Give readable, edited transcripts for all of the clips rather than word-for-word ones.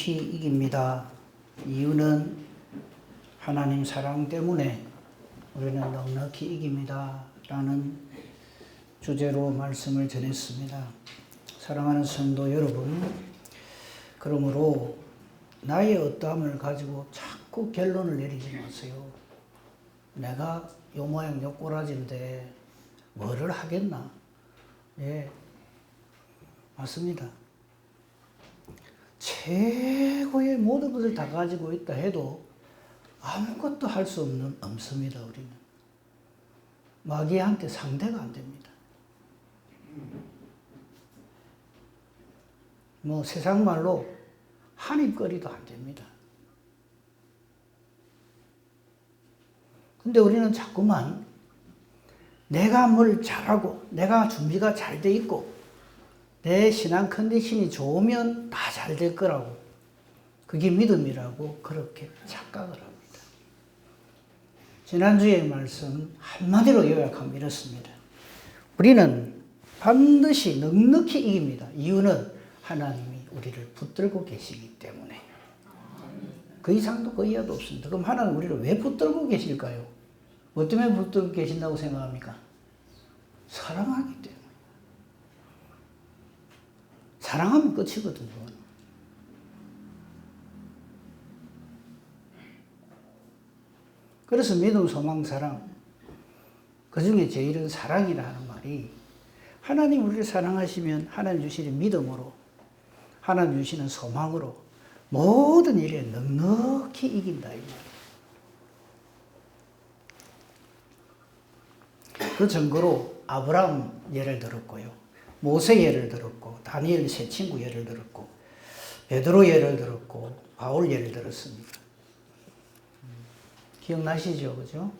넉넉히 이깁니다. 이유는 하나님 사랑 때문에 우리는 넉넉히 이깁니다. 라는 주제로 말씀을 전했습니다. 사랑하는 성도 여러분, 그러므로 나의 어떠함을 가지고 자꾸 결론을 내리지 마세요. 내가 요 모양 요 꼬라지인데 뭐를 하겠나? 예, 맞습니다. 최고의 모든 것을 다 가지고 있다 해도 아무것도 할 수 없습니다. 우리는 마귀한테 상대가 안 됩니다. 뭐 세상 말로 한입거리도 안 됩니다. 근데 우리는 자꾸만 내가 뭘 잘하고 내가 준비가 잘 돼 있고 내 신앙 컨디션이 좋으면 다 잘 될 거라고, 그게 믿음이라고 그렇게 착각을 합니다. 지난주의 말씀 한마디로 요약하면 이렇습니다. 우리는 반드시 넉넉히 이깁니다. 이유는 하나님이 우리를 붙들고 계시기 때문에. 그 이상도 그 이하도 없습니다. 그럼 하나님 우리를 왜 붙들고 계실까요? 뭐 때문에 붙들고 계신다고 생각합니까? 사랑하기 때문에. 사랑하면 끝이거든요. 그래서 믿음, 소망, 사랑, 그 중에 제일은 사랑이라는 말이, 하나님 우리를 사랑하시면 하나님 주시는 믿음으로, 하나님 주시는 소망으로 모든 일에 넉넉히 이긴다. 이 말이에요. 그 증거로 아브라함 예를 들었고요, 모세 예를 들었고, 다니엘 세 친구 예를 들었고, 베드로 예를 들었고, 바울 예를 들었습니다. 기억나시죠? 그죠?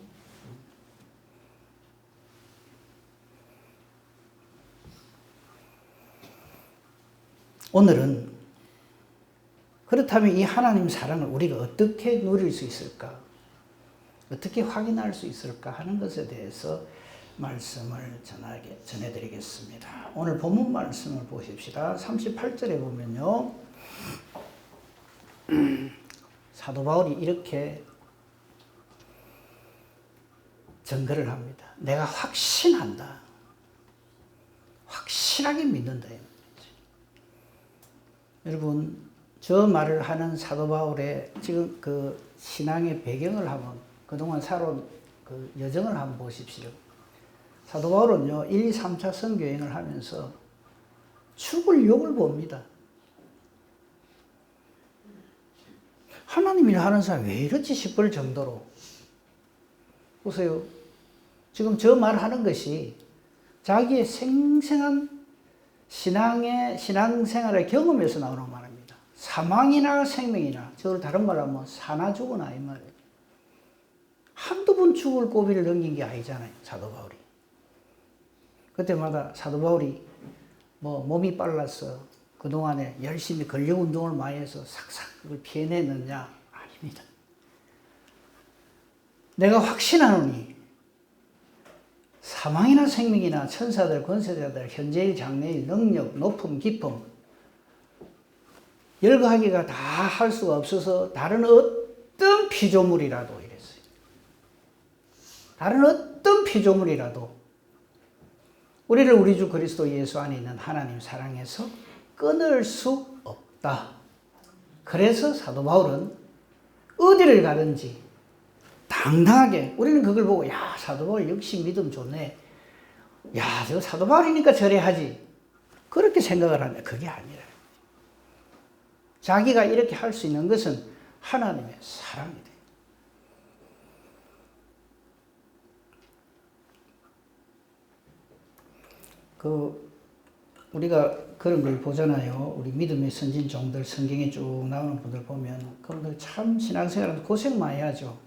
오늘은 그렇다면 이 하나님 사랑을 우리가 어떻게 누릴 수 있을까? 어떻게 확인할 수 있을까 하는 것에 대해서 말씀을 전해드리겠습니다. 오늘 본문 말씀을 보십시다. 38절에 보면요, 사도 바울이 이렇게 증거를 합니다. 내가 확신한다. 확실하게 믿는다. 여러분, 저 말을 하는 사도 바울의 지금 그 신앙의 배경을 한번, 그동안 살아온 그 여정을 한번 보십시오. 사도 바울은요, 1, 2, 3차 선교행을 하면서 죽을 욕을 봅니다. 하나님 일 하는 사람 왜 이렇지 싶을 정도로. 보세요. 지금 저 말하는 것이 자기의 생생한 신앙생활의 경험에서 나오는 말입니다. 사망이나 생명이나, 저를 다른 말로 하면 사나 죽으나 이 말이에요. 한두 번 죽을 고비를 넘긴 게 아니잖아요, 사도 바울이. 그때마다 사도 바울이 뭐 몸이 빨라서 그동안에 열심히 근력 운동을 많이 해서 삭삭 그걸 피해냈느냐? 아닙니다. 내가 확신하노니 사망이나 생명이나 천사들, 권세자들, 현재일, 장래일, 능력, 높음, 깊음, 열거하기가 다 할 수가 없어서 다른 어떤 피조물이라도 이랬어요. 다른 어떤 피조물이라도 우리를 우리 주 그리스도 예수 안에 있는 하나님 사랑에서 끊을 수 없다. 그래서 사도 바울은 어디를 가든지 당당하게, 우리는 그걸 보고 야, 사도 바울 역시 믿음 좋네, 야, 저 사도 바울이니까 저래 하지, 그렇게 생각을 하는데 그게 아니라, 자기가 이렇게 할 수 있는 것은 하나님의 사랑이다. 우리가 그런 걸 보잖아요. 우리 믿음의 선진 종들, 성경에 쭉 나오는 분들 보면 그분들 참 신앙생활은 고생 많이 하죠.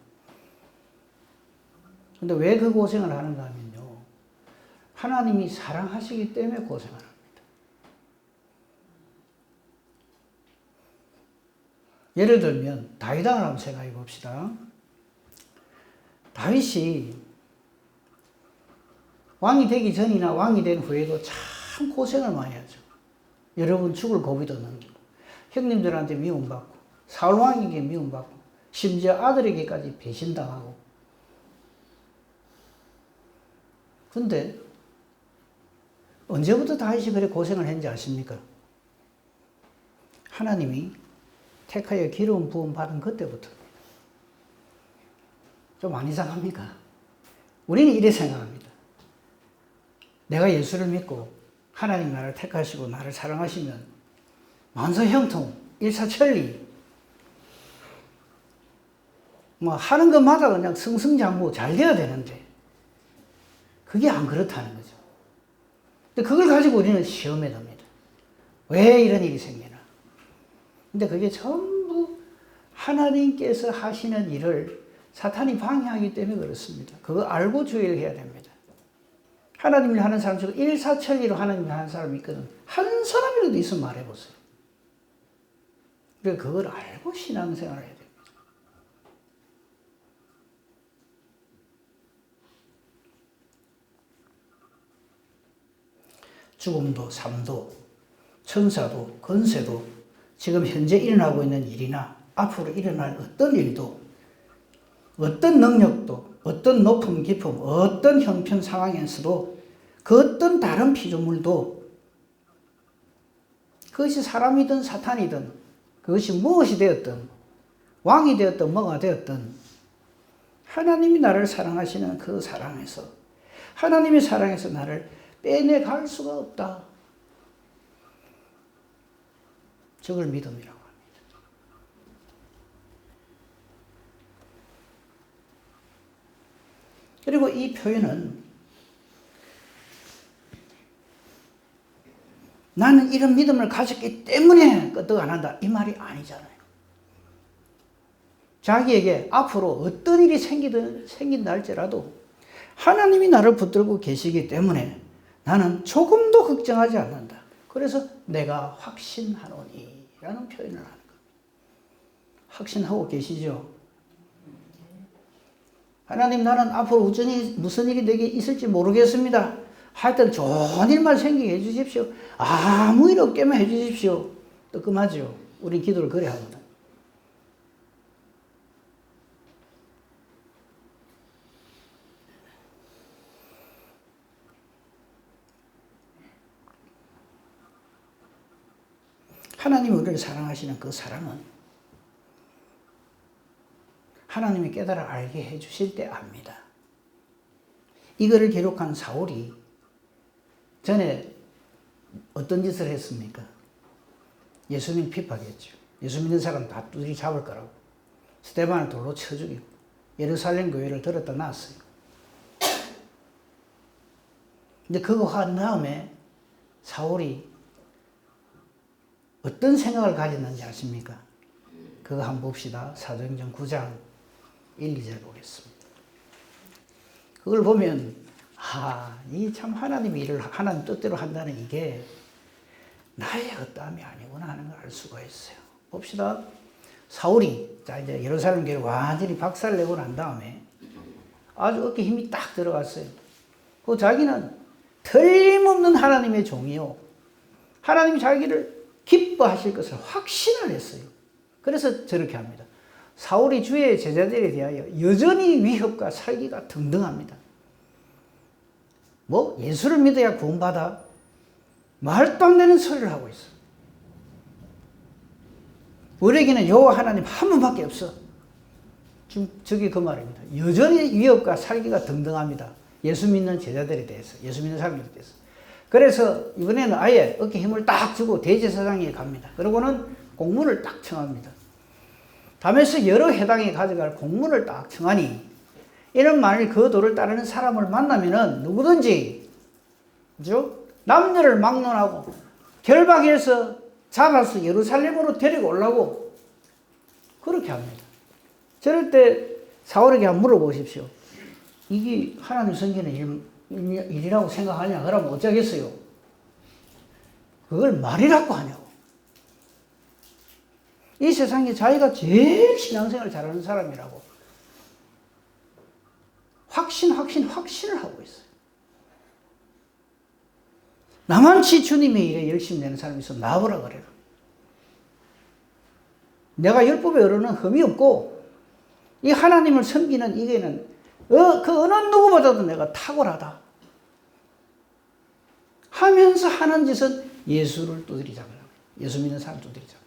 근데 왜 그 고생을 하는가 하면요, 하나님이 사랑하시기 때문에 고생을 합니다. 예를 들면 다윗왕을 한번 생각해 봅시다. 다윗이 왕이 되기 전이나 왕이 된 후에도 참 고생을 많이 하죠. 여러 번 죽을 고비도 넘기고, 형님들한테 미움받고 사울왕에게 미움받고 심지어 아들에게까지 배신당하고. 근데 언제부터 다윗이 그렇게 고생을 했는지 아십니까? 하나님이 택하여 기름 부음 받은 그때부터. 좀 안 이상합니까? 우리는 이래 생각합니다. 내가 예수를 믿고 하나님 나를 택하시고 나를 사랑하시면 만사형통, 일사천리 뭐 하는 것마다 그냥 승승장구 잘 돼야 되는데 그게 안 그렇다는 거죠. 근데 그걸 가지고 우리는 시험에 듭니다. 왜 이런 일이 생기나? 근데 그게 전부 하나님께서 하시는 일을 사탄이 방해하기 때문에 그렇습니다. 그거 알고 주의를 해야 됩니다. 하나님을 하는 사람 중에 일사천리로 하나님을 하는 사람이 있거든. 한 사람이라도 있으면 말해보세요. 그러니까 그걸 알고 신앙생활을 해야 됩니다. 죽음도 삶도 천사도 권세도 지금 현재 일어나고 있는 일이나 앞으로 일어날 어떤 일도 어떤 능력도 어떤 높음 깊음 어떤 형편 상황에서도 그 어떤 다른 피조물도 그것이 사람이든 사탄이든 그것이 무엇이 되었든 왕이 되었든 뭐가 되었든 하나님이 나를 사랑하시는 그 사랑에서 하나님의 사랑에서 나를 빼내갈 수가 없다. 저걸 믿음이라고 합니다. 그리고 이 표현은 나는 이런 믿음을 가졌기 때문에 끄떡 안 한다. 이 말이 아니잖아요. 자기에게 앞으로 어떤 일이 생긴다 할지라도 하나님이 나를 붙들고 계시기 때문에 나는 조금도 걱정하지 않는다. 그래서 내가 확신하노니 라는 표현을 하는 겁니다. 확신하고 계시죠? 하나님 나는 앞으로 우전히 무슨 일이 내게 있을지 모르겠습니다. 하여튼 좋은 일만 생기게 해주십시오. 아무 일 없게만 해주십시오. 뜨끔하죠? 우리 기도를 그래 하거든. 하나님이 우리를 사랑하시는 그 사랑은 하나님이 깨달아 알게 해주실 때 압니다. 이거를 기록한 사울이 전에 어떤 짓을 했습니까? 예수님 핍박했죠. 예수 믿는 사람 다 두드리 잡을 거라고. 스데반을 돌로 쳐 죽이고 예루살렘 교회를 들었다 놨어요. 근데 그거 한 다음에 사울이 어떤 생각을 가졌는지 아십니까? 그거 한번 봅시다. 사도행전 9장 1, 2절 보겠습니다. 그걸 보면 이 참 하나님의 일을 하나님 뜻대로 한다는 이게 나의 어떠함이 아니구나 하는 걸 알 수가 있어요. 봅시다. 사울이 자 이제 예루살렘 교회를 완전히 박살내고 난 다음에 아주 어깨 힘이 딱 들어갔어요. 그 자기는 틀림없는 하나님의 종이요. 하나님이 자기를 기뻐하실 것을 확신을 했어요. 그래서 저렇게 합니다. 사울이 주의 제자들에 대하여 여전히 위협과 살기가 등등합니다. 뭐 예수를 믿어야 구원받아? 말도 안 되는 소리를 하고 있어. 우리에게는 여호와 하나님 한 분밖에 없어. 지금 저게 그 말입니다. 여전히 위협과 살기가 등등합니다. 예수 믿는 제자들에 대해서, 예수 믿는 사람들에 대해서. 그래서 이번에는 아예 어깨 힘을 딱 주고 대제사장에 갑니다. 그러고는 공문을 딱 청합니다. 다메섹 여러 회당에 가져갈 공문을 딱 청하니 이런 만일 그 도를 따르는 사람을 만나면은 누구든지 그죠? 남녀를 막론하고 결박해서 잡아서 예루살렘으로 데리고 오려고 그렇게 합니다. 저럴 때 사울에게 한번 물어보십시오. 이게 하나님 섬기는 일이라고 생각하냐? 그러면 어쩌겠어요? 그걸 말이라고 하냐고. 이 세상에 자기가 제일 신앙생활 잘하는 사람이라고 확신을 하고 있어요. 나만치 주님의 일에 열심히 내는 사람이 있으면 나보라 그래라. 내가 율법의 어른은 흠이 없고 이 하나님을 섬기는 이게는 그 어느 누구보다도 내가 탁월하다 하면서 하는 짓은 예수를 두드리자고 해요. 예수 믿는 사람 두드리자고.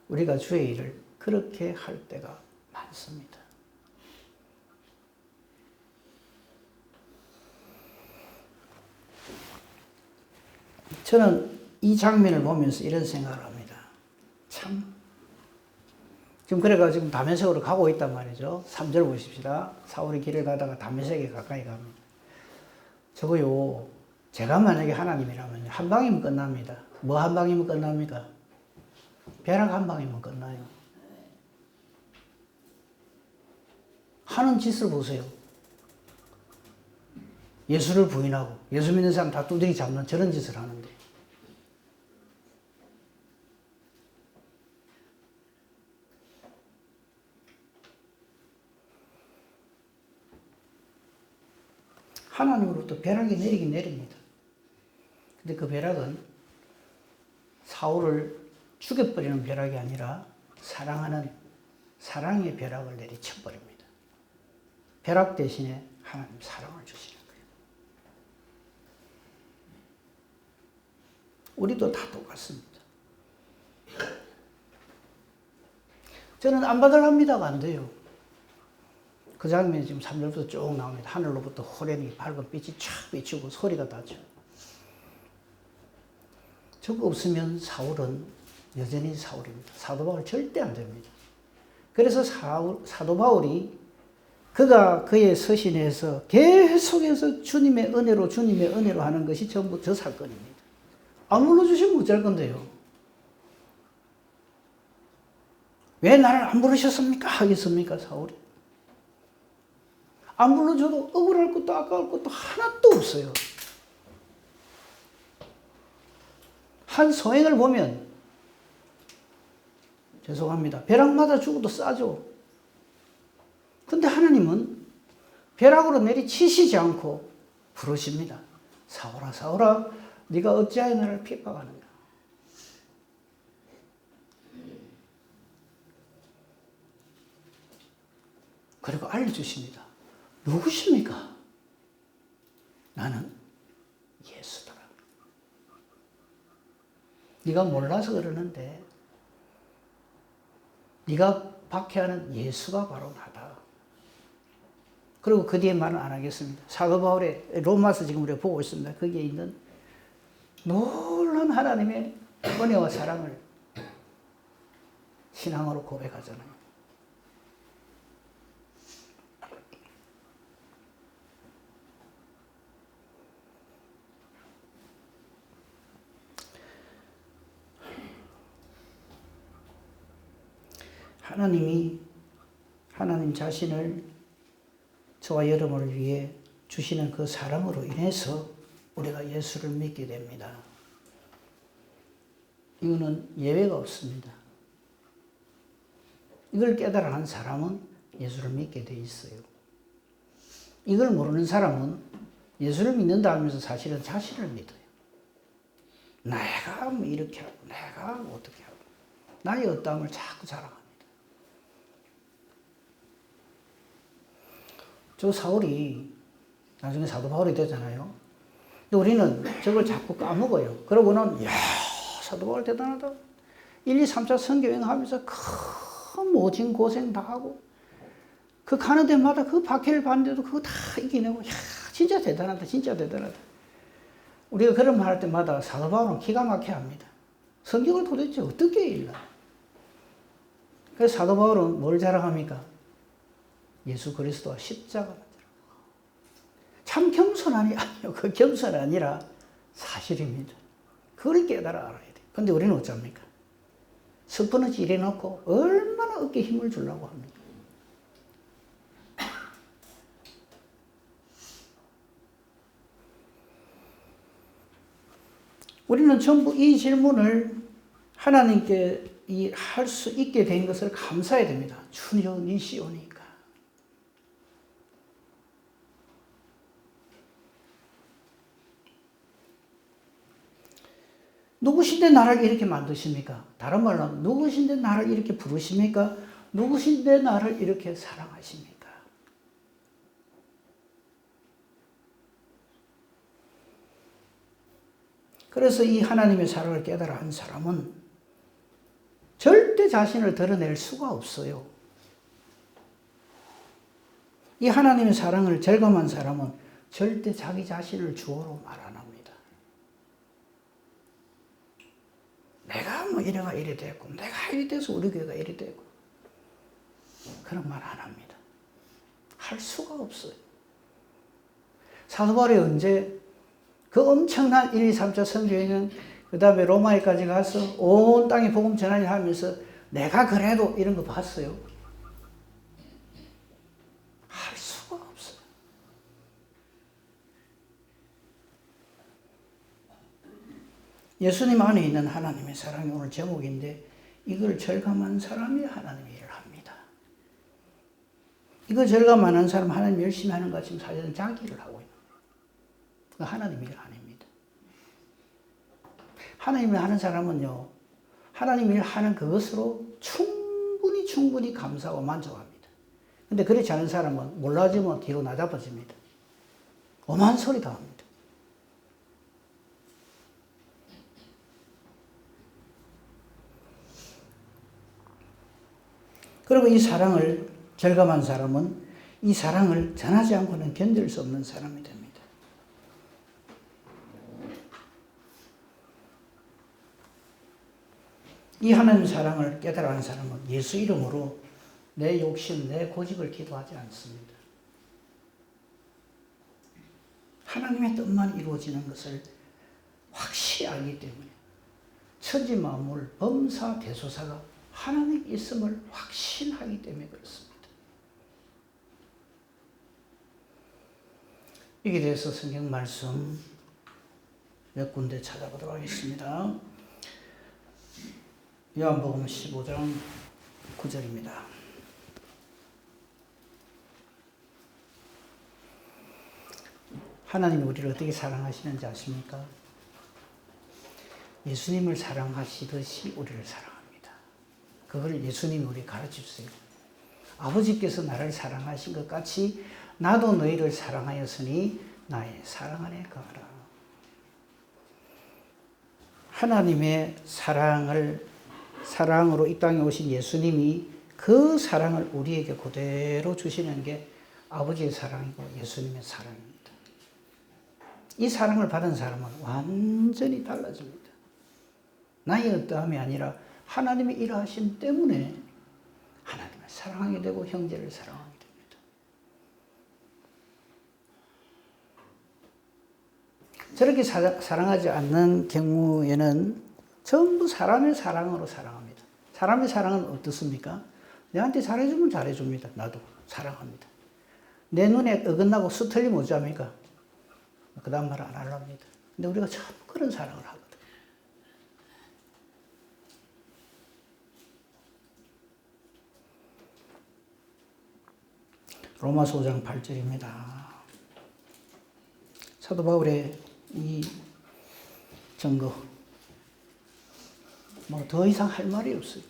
우리가 주의 일을 그렇게 할 때가 많습니다. 저는 이 장면을 보면서 이런 생각을 합니다. 참. 지금 그래가지고 다메섹으로 가고 있단 말이죠. 3절 보십시다. 사울이 길을 가다가 다메섹에 가까이 갑니다. 저거요, 제가 만약에 하나님이라면 한 방이면 끝납니다. 뭐 한 방이면 끝납니까? 벼락 한 방이면 끝나요. 하는 짓을 보세요. 예수를 부인하고 예수 믿는 사람 다 두드리 잡는 저런 짓을 하는데 하나님으로부터 벼락이 내리긴 내립니다. 근데 그 벼락은 사울을 죽여버리는 벼락이 아니라 사랑하는 사랑의 벼락을 내리쳐버립니다. 벼락 대신에 하나님 사랑을 주시는 거예요. 우리도 다 똑같습니다. 저는 안 받으랍니다가 안 돼요. 그 장면이 지금 3절부터 쭉 나옵니다. 하늘로부터 호련히 밝은 빛이 촥 비추고 소리가 나죠. 저거 없으면 사울은 여전히 사울입니다. 사도 바울 절대 안 됩니다. 그래서 사도 바울이 그가 그의 서신에서 계속해서 주님의 은혜로 하는 것이 전부 저 사건입니다. 안 불러주시면 어쩔 건데요. 왜 나를 안 부르셨습니까? 하겠습니까, 사울이? 안 불러줘도 억울할 것도 아까울 것도 하나도 없어요. 한 소행을 보면 죄송합니다. 벼락마다 죽어도 싸죠. 근데 하나님은 벼락으로 내리치시지 않고 부르십니다. 사울아 사울아 네가 어찌하여 나를 핍박하느냐. 그리고 알려주십니다. 누구십니까? 나는 예수더라. 네가 몰라서 그러는데 네가 박해하는 예수가 바로 나다. 그리고 그 뒤에 말은 안 하겠습니다. 사도 바울의 로마서 지금 우리가 보고 있습니다. 거기에 있는 놀라운 하나님의 은혜와 사랑을 신앙으로 고백하잖아요. 하나님이 하나님 자신을 저와 여러분을 위해 주시는 그 사랑으로 인해서 우리가 예수를 믿게 됩니다. 이거는 예외가 없습니다. 이걸 깨달아 한 사람은 예수를 믿게 돼 있어요. 이걸 모르는 사람은 예수를 믿는다 하면서 사실은 자신을 믿어요. 내가 뭐 이렇게 하고 내가 뭐 어떻게 하고 나의 어떠함을 자꾸 자랑합니다. 저 사울이 나중에 사도 바울이 되잖아요. 근데 우리는 저걸 자꾸 까먹어요. 그러고는 이야 사도 바울 대단하다. 1, 2, 3차 선교행 하면서 큰 모진 고생 다 하고 그 가는 데마다 그 박해를 받는데도 그거 다 이겨내고 이야 진짜 대단하다. 진짜 대단하다. 우리가 그런 말 할 때마다 사도 바울은 기가 막혀 합니다. 성경을 도대체 어떻게 읽나? 그래서 사도 바울은 뭘 자랑합니까? 예수 그리스도와 십자가를 참 겸손하니 아니요. 그 겸손이 아니라 사실입니다. 그걸 깨달아 알아야 돼요. 근데 우리는 어쩝니까? 스포너지 이래놓고 얼마나 어깨에 힘을 주려고 합니까? 우리는 전부 이 질문을 하나님께 할 수 있게 된 것을 감사해야 됩니다. 주여 니시오니까. 누구신데 나를 이렇게 만드십니까? 다른 말로 하면 누구신데 나를 이렇게 부르십니까? 누구신데 나를 이렇게 사랑하십니까? 그래서 이 하나님의 사랑을 깨달아 한 사람은 절대 자신을 드러낼 수가 없어요. 이 하나님의 사랑을 절감한 사람은 절대 자기 자신을 주어로 말 안 합니다. 내가 뭐 이래가 이래 됐고, 내가 이래 돼서 우리 교회가 이래 되고, 그런 말 안 합니다. 할 수가 없어요. 사도 바울이 언제 그 엄청난 1, 2, 3차 선교회는 그 다음에 로마에까지 가서 온 땅에 복음 전환을 하면서 내가 그래도 이런 거 봤어요? 할 수가 없어요. 예수님 안에 있는 하나님의 사랑이 오늘 제목인데 이걸 절감한 사람이 하나님의 일을 합니다. 이거 절감하는 사람 하나님 열심히 하는 것 같지만 사실은 자기 일을 하고 있는 거예요. 하나님 일 아닙니다. 하나님 일 하는 사람은요, 하나님 일 하는 그것으로 충분히 감사하고 만족합니다. 근데 그렇지 않은 사람은 몰라지면 뒤로 나잡아집니다. 오만 소리 다 합니다. 그리고 이 사랑을 절감한 사람은 이 사랑을 전하지 않고는 견딜 수 없는 사람이 됩니다. 이 하나님 사랑을 깨달아 한 사람은 예수 이름으로 내 욕심, 내 고집을 기도하지 않습니다. 하나님의 뜻만 이루어지는 것을 확실히 알기 때문에 천지 만물 범사 대소사가 하나님 있음을 확신하기 때문에 그렇습니다. 이게 대해서 성경 말씀 몇 군데 찾아보도록 하겠습니다. 요한복음 15장 9절입니다. 하나님이 우리를 어떻게 사랑하시는지 아십니까? 예수님을 사랑하시듯이 우리를 사랑합니다. 그걸 예수님이 우리 가르쳐 주세요. 아버지께서 나를 사랑하신 것 같이 나도 너희를 사랑하였으니 나의 사랑 안에 거하라. 하나님의 사랑으로 이 땅에 오신 예수님이 그 사랑을 우리에게 그대로 주시는 게 아버지의 사랑이고 예수님의 사랑입니다. 이 사랑을 받은 사람은 완전히 달라집니다. 나의 어떠함이 아니라 하나님의 일하심 때문에 하나님을 사랑하게 되고 형제를 사랑하게 됩니다. 저렇게 사랑하지 않는 경우에는 전부 사람의 사랑으로 사랑합니다. 사람의 사랑은 어떻습니까? 내한테 잘해주면 잘해줍니다. 나도 사랑합니다. 내 눈에 어긋나고 수틀리면 어찌합니까? 그 다음 말 안 하려합니다. 근데 우리가 참 그런 사랑을 하거든. 로마서 5장 8절입니다. 사도 바울의 이 증거, 뭐 더 이상 할 말이 없어요.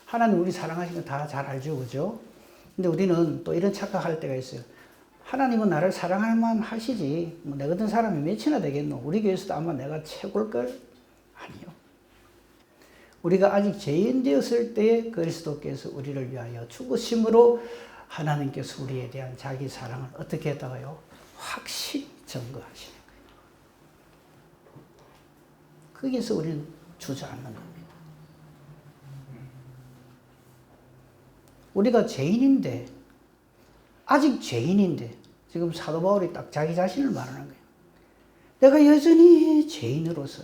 하나님 우리 사랑하시는 거 다 잘 알죠, 그죠? 근데 우리는 또 이런 착각할 때가 있어요. 하나님은 나를 사랑할 만 하시지. 뭐 내 같은 사람이 몇이나 되겠노? 우리 교회에서도 아마 내가 최고일걸? 아니요. 우리가 아직 죄인 되었을 때에 그리스도께서 우리를 위하여 죽으심으로 하나님께서 우리에 대한 자기 사랑을 어떻게 했다가요? 확실히 증거하시는 거예요. 거기서 우리는 주저앉는 겁니다. 우리가 죄인인데, 아직 죄인인데, 지금 사도 바울이 딱 자기 자신을 말하는 거예요. 내가 여전히 죄인으로서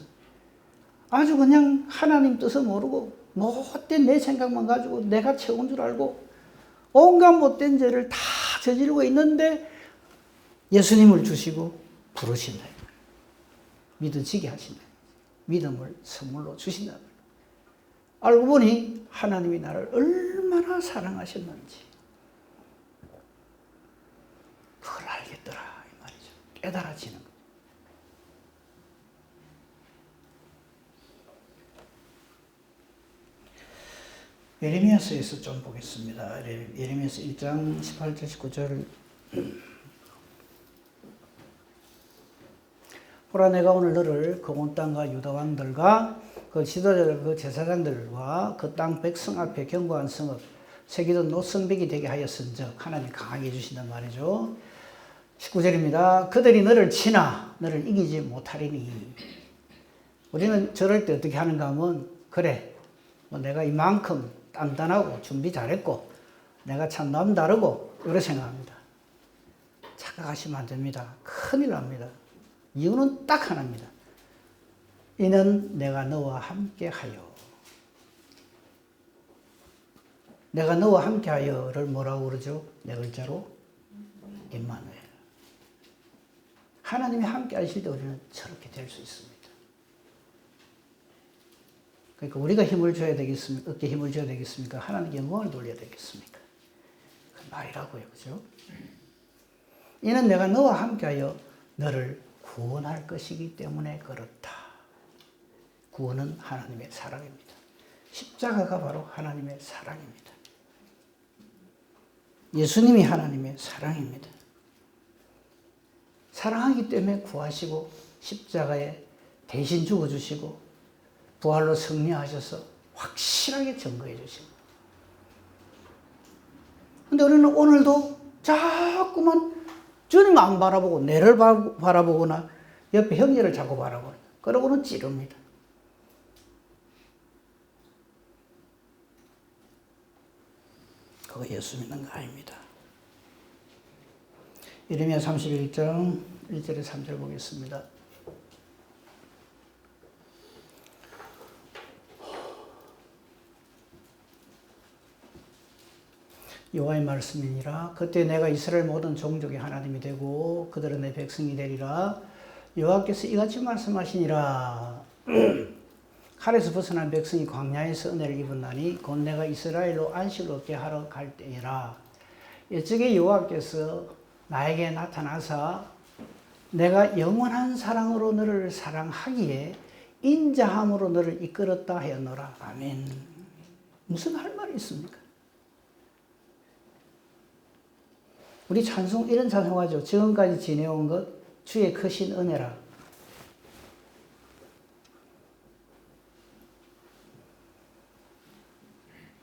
아주 그냥 하나님 뜻을 모르고 못된 내 생각만 가지고 내가 최고인 줄 알고 온갖 못된 죄를 다 저지르고 있는데 예수님을 주시고 부르신다. 믿어지게 하신다. 믿음을 선물로 주신다. 알고 보니 하나님이 나를 얼마나 사랑하셨는지 그걸 알겠더라 이 말이죠. 깨달아지는 거예요. 예레미야서에서 좀 보겠습니다. 예레미야서 1장 18절 19절. 보라, 내가 오늘 너를 그 온 땅과 유다 왕들과 그 지도자들 그 제사장들과 그 땅 백성 앞에 견고한 성읍 새기던 노성벽이 되게 하였은즉, 하나님 강하게 해주신단 말이죠. 19절입니다. 그들이 너를 치나 너를 이기지 못하리니. 우리는 저럴 때 어떻게 하는가 하면, 그래 뭐 내가 이만큼 단단하고 준비 잘했고 내가 참 남다르고 이렇게 생각합니다. 착각하시면 안 됩니다. 큰일 납니다. 이유는 딱 하나입니다. 이는 내가 너와 함께하여. 내가 너와 함께하여를 뭐라고 그러죠? 네 글자로 임마누엘. 하나님이 함께 하실 때 우리는 저렇게 될 수 있습니다. 그러니까 우리가 힘을 줘야 되겠습니까? 어깨에 힘을 줘야 되겠습니까? 하나님께 영광을 돌려야 되겠습니까? 그 말이라고요. 그죠? 이는 내가 너와 함께하여 너를 구원할 것이기 때문에 그렇다. 구원은 하나님의 사랑입니다. 십자가가 바로 하나님의 사랑입니다. 예수님이 하나님의 사랑입니다. 사랑하기 때문에 구하시고 십자가에 대신 죽어주시고 부활로 승리하셔서 확실하게 증거해 주시고. 근데 우리는 오늘도 자꾸만 주님 안 바라보고 내를 바라보거나 옆에 형제를 자꾸 바라보고 그러고는 찌릅니다. 그거 예수 믿는 거 아닙니다. 예레미야 31장 1절에 3절 보겠습니다. 여호와의 말씀이니라. 그때 내가 이스라엘 모든 종족의 하나님이 되고 그들은 내 백성이 되리라. 여호와께서 이같이 말씀하시니라. 칼에서 벗어난 백성이 광야에서 은혜를 입었나니 곧 내가 이스라엘로 안식을 얻게 하러 갈 때이라. 이쪽에 여호와께서 나에게 나타나사 내가 영원한 사랑으로 너를 사랑하기에 인자함으로 너를 이끌었다 하였노라. 아멘. 무슨 할 말이 있습니까? 우리 찬송 이런 찬송하죠. 지금까지 지내온 것 주의 크신 은혜라.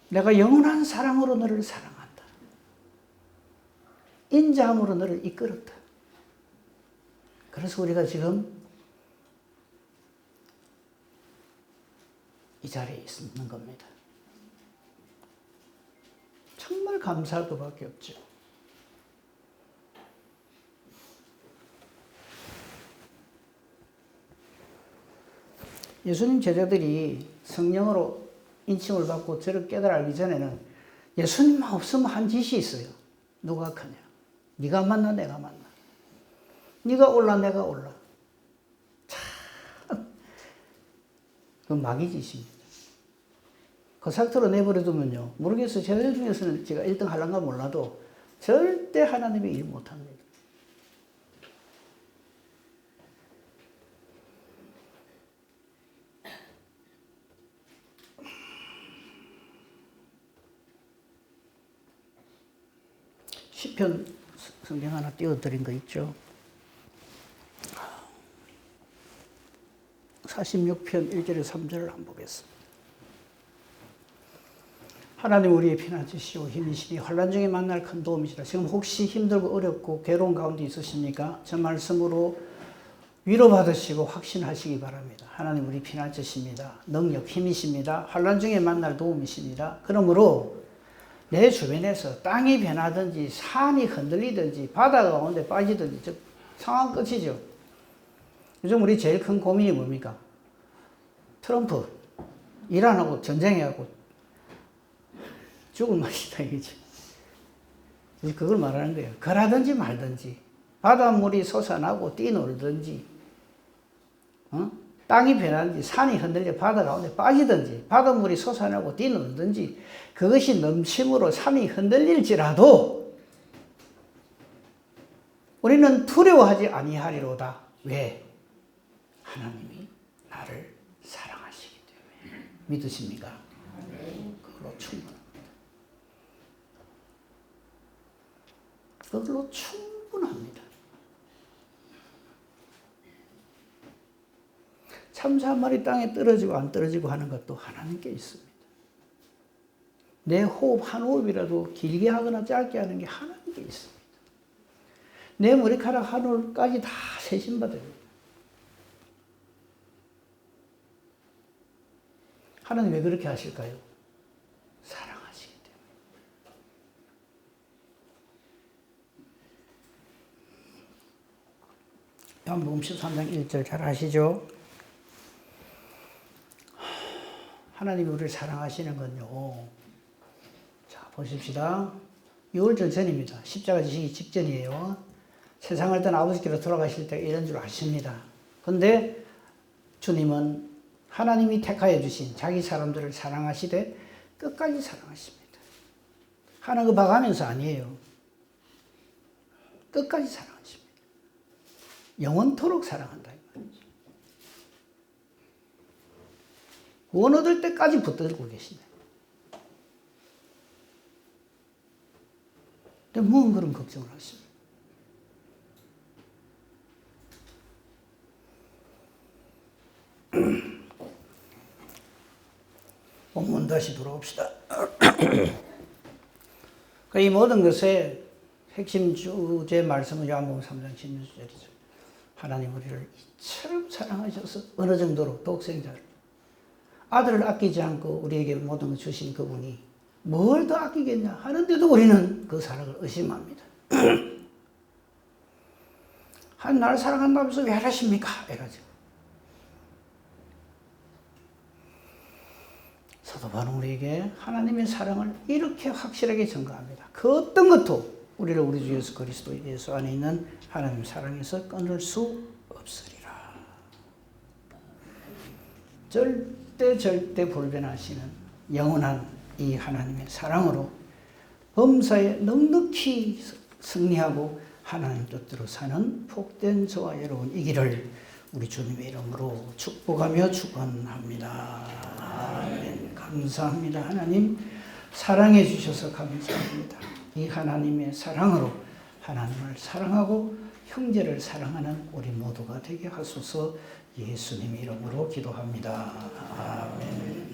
내가 영원한 사랑으로 너를 사랑한다. 인자함으로 너를 이끌었다. 그래서 우리가 지금 이 자리에 있는 겁니다. 정말 감사할 것밖에 없죠. 예수님 제자들이 성령으로 인침을 받고 저를 깨달아 알기 전에는 예수님만 없으면 한 짓이 있어요. 누가 크냐? 네가 만나 내가 만나. 네가 올라 내가 올라. 참, 그건 마귀 짓입니다. 그 상태로 내버려두면요. 모르겠어요. 제자들 중에서는 제가 1등 하려는가 몰라도 절대 하나님의 일 못합니다. 시편 성경 하나 띄워드린 거 있죠. 46편 1절에 3절을 한번 보겠습니다. 하나님 우리의 피난처시오 힘이시니 환난 중에 만날 큰 도움이시라. 지금 혹시 힘들고 어렵고 괴로운 가운데 있으십니까? 저 말씀으로 위로받으시고 확신하시기 바랍니다. 하나님 우리 피난처십니다. 능력 힘이십니다. 환난 중에 만날 도움이십니다. 그러므로 내 주변에서 땅이 변하든지 산이 흔들리든지 바다 가운데 빠지든지 즉 상황 끝이죠. 요즘 우리 제일 큰 고민이 뭡니까? 트럼프 이란하고 전쟁해갖고 죽을 맛이다 이거죠. 그걸 말하는 거예요. 거라든지 말든지 바닷물이 솟아나고 뛰놀든지 땅이 변하든지 산이 흔들려 바다 가운데 빠지든지 바닷물이 솟아나고 뛰놀든지 그것이 넘침으로 산이 흔들릴지라도 우리는 두려워하지 아니하리로다. 왜? 하나님이 나를 사랑하시기 때문에. 믿으십니까? 그걸 그걸로 충분합니다. 그걸로 충분합니다. 참새 한 마리 땅에 떨어지고 안 떨어지고 하는 것도 하나님께 있습니다. 내 호흡 한 호흡이라도 길게 하거나 짧게 하는 게 하나님께 있습니다. 내 머리카락 한 올까지 다 세심받아요. 하나님 왜 그렇게 하실까요? 사랑하시기 때문에. 요한복음 13장 1절 잘 아시죠? 하나님이 우리를 사랑하시는 건요. 자, 보십시다. 6월절 전입니다. 십자가 지시기 직전이에요. 세상을 떠나 아버지께로 돌아가실 때 이런 줄 아십니다. 근데 주님은 하나님이 택하여 주신 자기 사람들을 사랑하시되 끝까지 사랑하십니다. 하는 거 봐가면서 아니에요. 끝까지 사랑하십니다. 영원토록 사랑한다 이 말이죠. 구원 얻을 때까지 붙들고 계시네. 근데 무슨 그런 걱정을 하십니까? 본문 다시 돌아옵시다. 이 모든 것의 핵심 주제 말씀은 요한복음 3장 16절이죠. 하나님 우리를 이처럼 사랑하셔서 어느 정도로 독생자를 아들을 아끼지 않고 우리에게 모든 걸 주신 그분이 뭘 더 아끼겠냐 하는데도 우리는 그 사랑을 의심합니다. 한 나를 사랑한다면서 왜 하십니까? 이러죠. 사도 바울은 우리에게 하나님의 사랑을 이렇게 확실하게 증거합니다. 그 어떤 것도 우리를 우리 주 예수 그리스도 예수 안에 있는 하나님 사랑에서 끊을 수 없으리라. 절대 불변하시는 영원한 이 하나님의 사랑으로 범사에 넉넉히 승리하고 하나님 뜻대로 사는 복된 저와 여러분이기를 우리 주님의 이름으로 축복하며 축원합니다. 아멘. 감사합니다. 하나님 사랑해 주셔서 감사합니다. 이 하나님의 사랑으로 하나님을 사랑하고 형제를 사랑하는 우리 모두가 되게 하소서. 예수님 이름으로 기도합니다. 아멘.